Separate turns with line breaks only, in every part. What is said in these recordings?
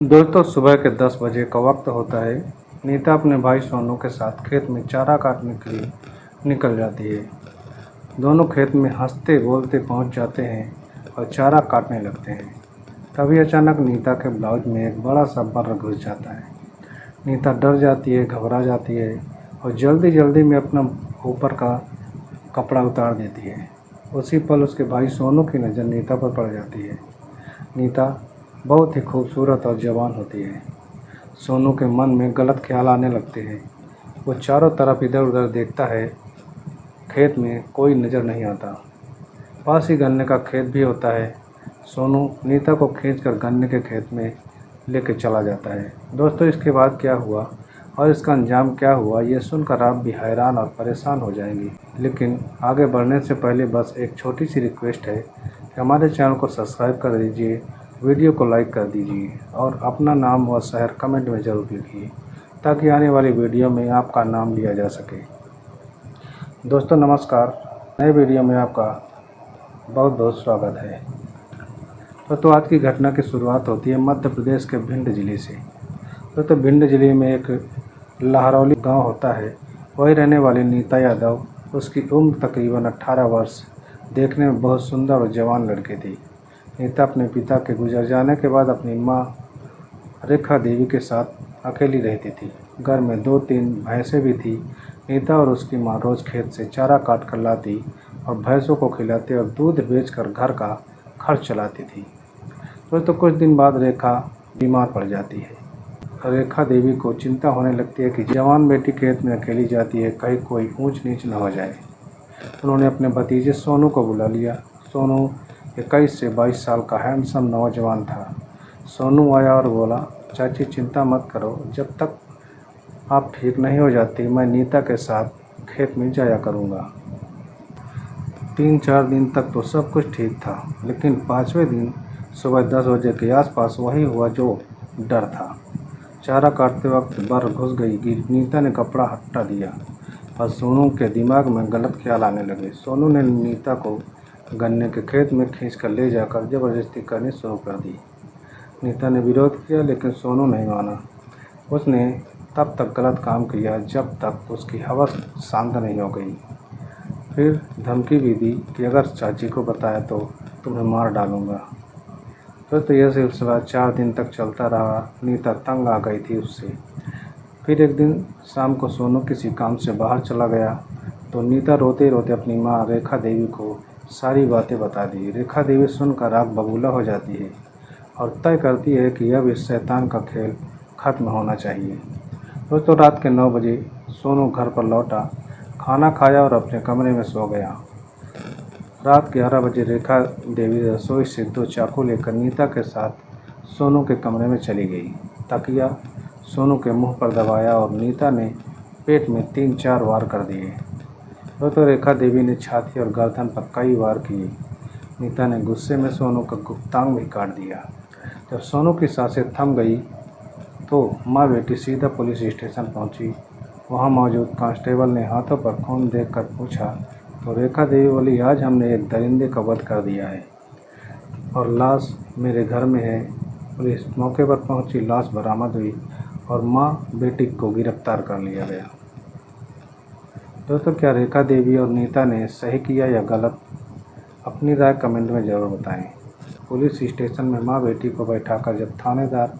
दोस्तों सुबह के 10 बजे का वक्त होता है। नीता अपने भाई सोनू के साथ खेत में चारा काटने के लिए निकल जाती है। दोनों खेत में हंसते बोलते पहुंच जाते हैं और चारा काटने लगते हैं। तभी अचानक नीता के ब्लाउज में एक बड़ा सा बर्र घुस जाता है। नीता डर जाती है, घबरा जाती है और जल्दी जल्दी में अपना ऊपर का कपड़ा उतार देती है। उसी पल उसके भाई सोनू की नज़र नीता पर पड़ जाती है। नीता बहुत ही खूबसूरत और जवान होती है। सोनू के मन में गलत ख्याल आने लगते हैं। वो चारों तरफ इधर उधर देखता है। खेत में कोई नज़र नहीं आता। पास ही गन्ने का खेत भी होता है। सोनू नीता को खींचकर गन्ने के खेत में लेके चला जाता है। दोस्तों इसके बाद क्या हुआ और इसका अंजाम क्या हुआ, ये सुनकर आप भी हैरान और परेशान हो जाएंगी। लेकिन आगे बढ़ने से पहले बस एक छोटी सी रिक्वेस्ट है कि हमारे चैनल को सब्सक्राइब कर दीजिए, वीडियो को लाइक कर दीजिए और अपना नाम व शहर कमेंट में ज़रूर लिखिए ताकि आने वाली वीडियो में आपका नाम लिया जा सके। दोस्तों नमस्कार, नए वीडियो में आपका बहुत बहुत स्वागत है। तो आज की घटना की शुरुआत होती है मध्य प्रदेश के भिंड ज़िले से। तो भिंड ज़िले में एक लहरौली गांव होता है। वही रहने वाली नीता यादव, उसकी उम्र तकरीबन 18 वर्ष, देखने में बहुत सुंदर और जवान लड़की थी। नीता अपने पिता के गुजर जाने के बाद अपनी माँ रेखा देवी के साथ अकेली रहती थी। घर में 2-3 भैंसें भी थी। नीता और उसकी माँ रोज़ खेत से चारा काट कर लाती और भैंसों को खिलाती और दूध बेचकर घर का खर्च चलाती थी। तो कुछ दिन बाद रेखा बीमार पड़ जाती है। रेखा देवी को चिंता होने लगती है कि जवान बेटी खेत में अकेली जाती है, कहीं कोई ऊंच नीच न हो जाए। उन्होंने अपने भतीजे सोनू को बुला लिया। सोनू 21 से 22 साल का हैंडसम नौजवान था। सोनू आया और बोला, चाची चिंता मत करो, जब तक आप ठीक नहीं हो जाती मैं नीता के साथ खेत में जाया करूँगा। 3-4 दिन तक तो सब कुछ ठीक था, लेकिन 5वें दिन सुबह 10 बजे के आसपास वही हुआ जो डर था। चारा काटते वक्त बर घुस गई। नीता ने कपड़ा हटा दिया और सोनू के दिमाग में गलत ख्याल आने लगे। सोनू ने नीता को गन्ने के खेत में खींचकर ले जाकर ज़बरदस्ती करनी शुरू कर दी। नीता ने विरोध किया लेकिन सोनू नहीं माना। उसने तब तक गलत काम किया जब तक उसकी हवस शांत नहीं हो गई। फिर धमकी भी दी कि अगर चाची को बताया तो तुम्हें मार डालूँगा। तो यह सिलसिला 4 दिन तक चलता रहा। नीता तंग आ गई थी उससे। फिर एक दिन शाम को सोनू किसी काम से बाहर चला गया तो नीता रोते रोते अपनी माँ रेखा देवी को सारी बातें बता दी। रेखा देवी सुनकर आग बबूला हो जाती है और तय करती है कि अब इस शैतान का खेल खत्म होना चाहिए। तो रात के 9 बजे सोनू घर पर लौटा, खाना खाया और अपने कमरे में सो गया। रात 11 बजे रेखा देवी रसोई से 2 चाकू लेकर नीता के साथ सोनू के कमरे में चली गई। तकिया सोनू के मुंह पर दबाया और नीता ने पेट में 3-4 वार कर दिए। तो रेखा देवी ने छाती और गर्दन पर कई वार किए। नीता ने गुस्से में सोनू का गुप्तांग भी काट दिया। जब सोनू की सांसें थम गई तो माँ बेटी सीधा पुलिस स्टेशन पहुंची। वहां मौजूद कांस्टेबल ने हाथों पर खून देखकर पूछा तो रेखा देवी बोली, आज हमने एक दरिंदे का वध कर दिया है और लाश मेरे घर में है। पुलिस मौके पर पहुंची, लाश बरामद हुई और माँ बेटी को गिरफ्तार कर लिया गया। दोस्तों क्या रेखा देवी और नीता ने सही किया या गलत? अपनी राय कमेंट में ज़रूर बताएं। पुलिस स्टेशन में माँ बेटी को बैठाकर जब थानेदार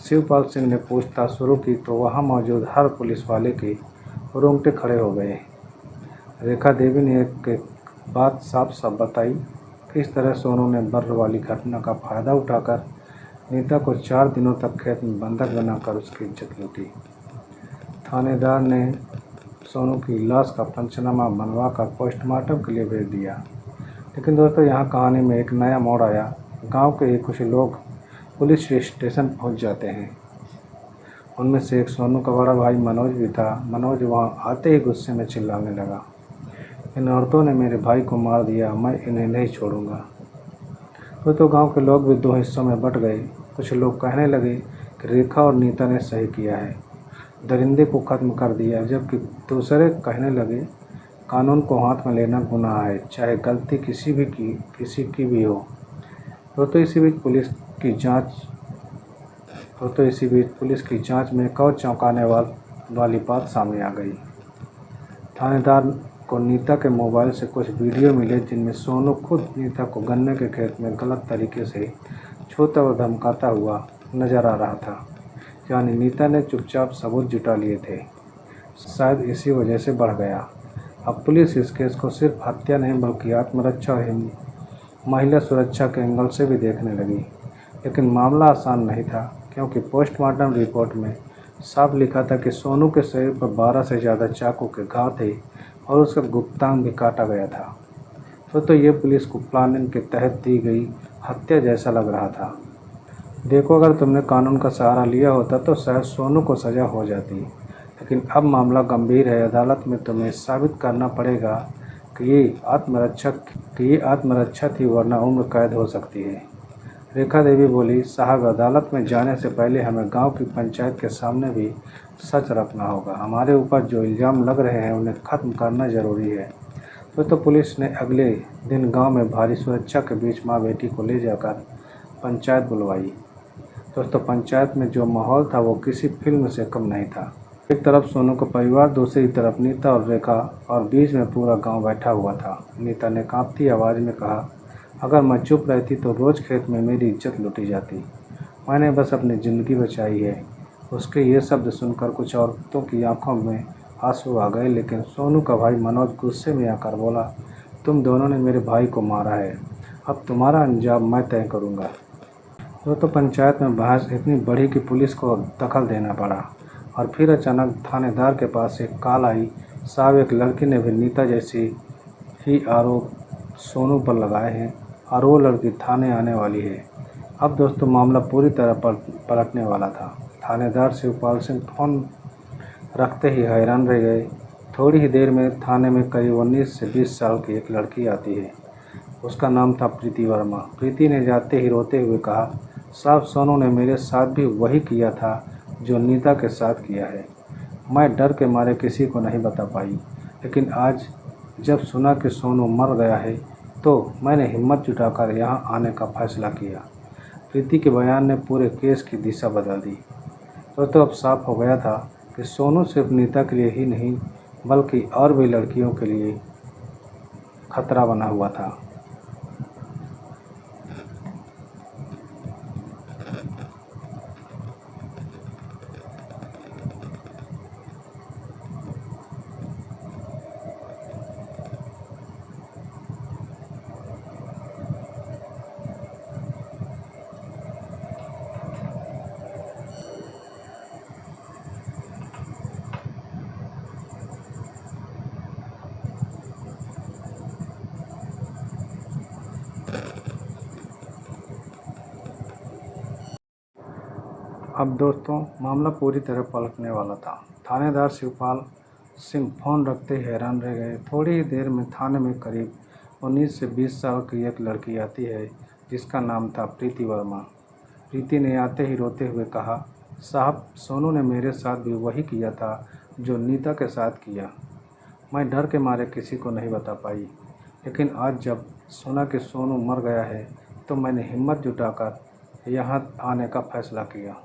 शिवपाल सिंह ने पूछताछ शुरू की तो वहां मौजूद हर पुलिस वाले के रोंगटे खड़े हो गए। रेखा देवी ने एक बात साफ साफ बताई, किस तरह सोनू ने बर्र वाली घटना का फ़ायदा उठाकर नीता को 4 दिनों तक खेत में बंधक बनाकर उसकी इज्जत लूटी। थानेदार ने सोनू की लाश का पंचनामा बनवाकर पोस्टमार्टम के लिए भेज दिया। लेकिन दोस्तों यहाँ कहानी में एक नया मोड़ आया। गांव के कुछ लोग पुलिस स्टेशन पहुंच जाते हैं। उनमें से एक सोनू का बड़ा भाई मनोज भी था। मनोज वहां आते ही गुस्से में चिल्लाने लगा, इन औरतों ने मेरे भाई को मार दिया, मैं इन्हें नहीं छोड़ूंगा। तो गांव के लोग भी 2 हिस्सों में बट गए। कुछ लोग कहने लगे कि रेखा और नीता ने सही किया है, दरिंदे को ख़त्म कर दिया, जबकि दूसरे कहने लगे कानून को हाथ में लेना गुनाह है, चाहे गलती किसी की भी हो। तो इसी बीच पुलिस की जांच तो इसी बीच पुलिस की जांच में एक और चौंकाने वाली बात सामने आ गई। थानेदार को नीता के मोबाइल से कुछ वीडियो मिले जिनमें सोनू खुद नीता को गन्ने के खेत में गलत तरीके से छूता व धमकाता हुआ नजर आ रहा था। यानी नीता ने चुपचाप सबूत जुटा लिए थे। शायद इसी वजह से बढ़ गया। अब पुलिस इस केस को सिर्फ हत्या नहीं बल्कि आत्मरक्षा और महिला सुरक्षा के एंगल से भी देखने लगी। लेकिन मामला आसान नहीं था, क्योंकि पोस्टमार्टम रिपोर्ट में साफ लिखा था कि सोनू के शरीर पर 12 से ज़्यादा चाकू के घाव थे और उसका गुप्तांग भी काटा गया था। तो ये पुलिस को प्लानिंग के तहत दी गई हत्या जैसा लग रहा था। देखो, अगर तुमने कानून का सहारा लिया होता तो शायद सोनू को सज़ा हो जाती, लेकिन अब मामला गंभीर है। अदालत में तुम्हें साबित करना पड़ेगा कि ये आत्मरक्षा थी, वरना उम्र कैद हो सकती है। रेखा देवी बोली, साहब, अदालत में जाने से पहले हमें गांव की पंचायत के सामने भी सच रखना होगा। हमारे ऊपर जो इल्ज़ाम लग रहे हैं उन्हें ख़त्म करना ज़रूरी है। तो पुलिस ने अगले दिन गांव में भारी सुरक्षा के बीच माँ बेटी को ले जाकर पंचायत बुलवाई। दोस्तों, पंचायत में जो माहौल था वो किसी फिल्म से कम नहीं था। एक तरफ सोनू का परिवार, दूसरी तरफ नीता और रेखा, और बीच में पूरा गांव बैठा हुआ था। नीता ने कांपती आवाज़ में कहा, अगर मैं चुप रहती तो रोज़ खेत में मेरी इज्जत लूटी जाती। मैंने बस अपनी ज़िंदगी बचाई है। उसके ये शब्द सुनकर कुछ औरतों की आंखों में आंसू आ गए, लेकिन सोनू का भाई मनोज गुस्से में आकर बोला, तुम दोनों ने मेरे भाई को मारा है, अब तुम्हारा अंजाम मैं तय करूँगा। तो पंचायत में बहस इतनी बढ़ी कि पुलिस को दखल देना पड़ा। और फिर अचानक थानेदार के पास एक कॉल आई, साहब, एक लड़की ने भी नीता जैसी ही आरोप सोनू पर लगाए हैं और वो लड़की थाने आने वाली है। अब दोस्तों, मामला पूरी तरह पलटने वाला था। थानेदार शिवपाल सिंह फोन रखते ही हैरान रह गए। थोड़ी ही देर में थाने में करीब 19 से 20 साल की एक लड़की आती है। उसका नाम था प्रीति वर्मा। प्रीति ने जाते ही रोते हुए कहा, साहब, सोनू ने मेरे साथ भी वही किया था जो नीता के साथ किया है। मैं डर के मारे किसी को नहीं बता पाई, लेकिन आज जब सुना कि सोनू मर गया है तो मैंने हिम्मत जुटाकर यहाँ आने का फैसला किया। प्रीति के बयान ने पूरे केस की दिशा बदल दी। तो अब साफ हो गया था कि सोनू सिर्फ नीता के लिए ही नहीं बल्कि और भी लड़कियों के लिए खतरा बना हुआ था। अब दोस्तों, मामला पूरी तरह पलटने वाला था। थानेदार शिवपाल सिंह फोन रखते ही हैरान रह गए। थोड़ी ही देर में थाने में करीब 19 से 20 साल की एक लड़की आती है जिसका नाम था प्रीति वर्मा। प्रीति ने आते ही रोते हुए कहा, साहब, सोनू ने मेरे साथ भी वही किया था जो नीता के साथ किया। मैं डर के मारे किसी को नहीं बता पाई, लेकिन आज जब सुना कि सोनू मर गया है तो मैंने हिम्मत जुटाकर यहाँ आने का फैसला किया।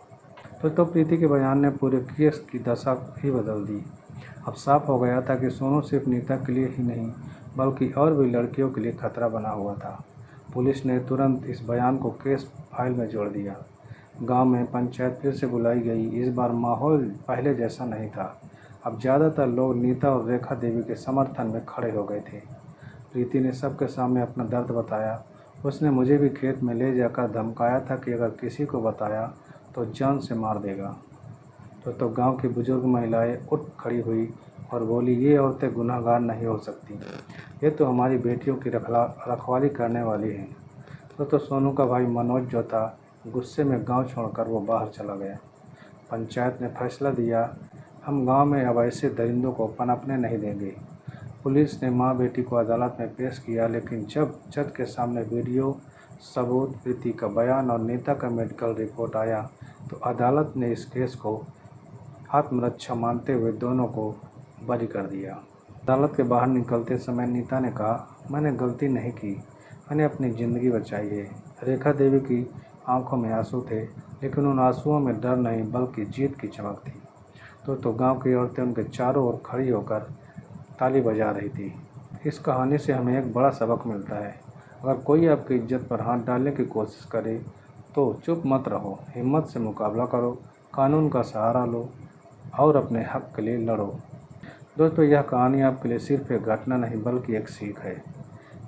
तो प्रीति के बयान ने पूरे केस की दशा ही बदल दी। अब साफ हो गया था कि सोनू सिर्फ नीता के लिए ही नहीं बल्कि और भी लड़कियों के लिए खतरा बना हुआ था। पुलिस ने तुरंत इस बयान को केस फाइल में जोड़ दिया। गांव में पंचायत फिर से बुलाई गई। इस बार माहौल पहले जैसा नहीं था। अब ज़्यादातर लोग नीता और रेखा देवी के समर्थन में खड़े हो गए थे। प्रीति ने सबके सामने अपना दर्द बताया। उसने मुझे भी खेत में ले जाकर धमकाया था कि अगर किसी को बताया तो जान से मार देगा। तो गांव की बुजुर्ग महिलाएं उठ खड़ी हुई और बोली, ये औरतें गुनहगार नहीं हो सकती, ये तो हमारी बेटियों की रखवाली करने वाली हैं। तो सोनू का भाई मनोज जो था, गुस्से में गांव छोड़कर वो बाहर चला गया। पंचायत ने फैसला दिया, हम गांव में अब ऐसे दरिंदों को पनपने नहीं देंगे। पुलिस ने माँ बेटी को अदालत में पेश किया, लेकिन जब जज के सामने वीडियो सबूत, प्रीति का बयान और नीता का मेडिकल रिपोर्ट आया तो अदालत ने इस केस को आत्मरक्षा मानते हुए दोनों को बरी कर दिया। अदालत के बाहर निकलते समय नीता ने कहा, मैंने गलती नहीं की, मैंने अपनी ज़िंदगी बचाई है। रेखा देवी की आंखों में आंसू थे, लेकिन उन आंसुओं में डर नहीं बल्कि जीत की चमक थी। तो गांव की औरतें उनके चारों ओर खड़ी होकर ताली बजा रही थी। इस कहानी से हमें एक बड़ा सबक मिलता है। अगर कोई आपकी इज्जत पर हाथ डालने की कोशिश करे तो चुप मत रहो, हिम्मत से मुकाबला करो, कानून का सहारा लो और अपने हक के लिए लड़ो। दोस्तों, यह कहानी आपके लिए सिर्फ एक घटना नहीं बल्कि एक सीख है।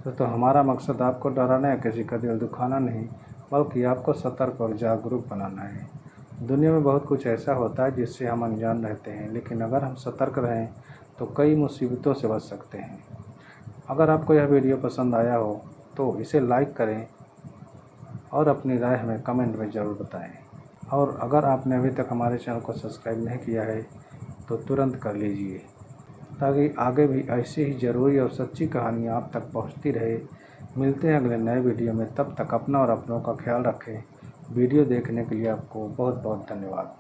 दोस्तों, हमारा मकसद आपको डराना या किसी का दिल दुखाना नहीं, बल्कि आपको सतर्क और जागरूक बनाना है। दुनिया में बहुत कुछ ऐसा होता है जिससे हम अनजान रहते हैं, लेकिन अगर हम सतर्क रहें तो कई मुसीबतों से बच सकते हैं। अगर आपको यह वीडियो पसंद आया हो तो इसे लाइक करें और अपनी राय हमें कमेंट में ज़रूर बताएं। और अगर आपने अभी तक हमारे चैनल को सब्सक्राइब नहीं किया है तो तुरंत कर लीजिए, ताकि आगे भी ऐसी ही ज़रूरी और सच्ची कहानियाँ आप तक पहुँचती रहे। मिलते हैं अगले नए वीडियो में, तब तक अपना और अपनों का ख्याल रखें। वीडियो देखने के लिए आपको बहुत बहुत धन्यवाद।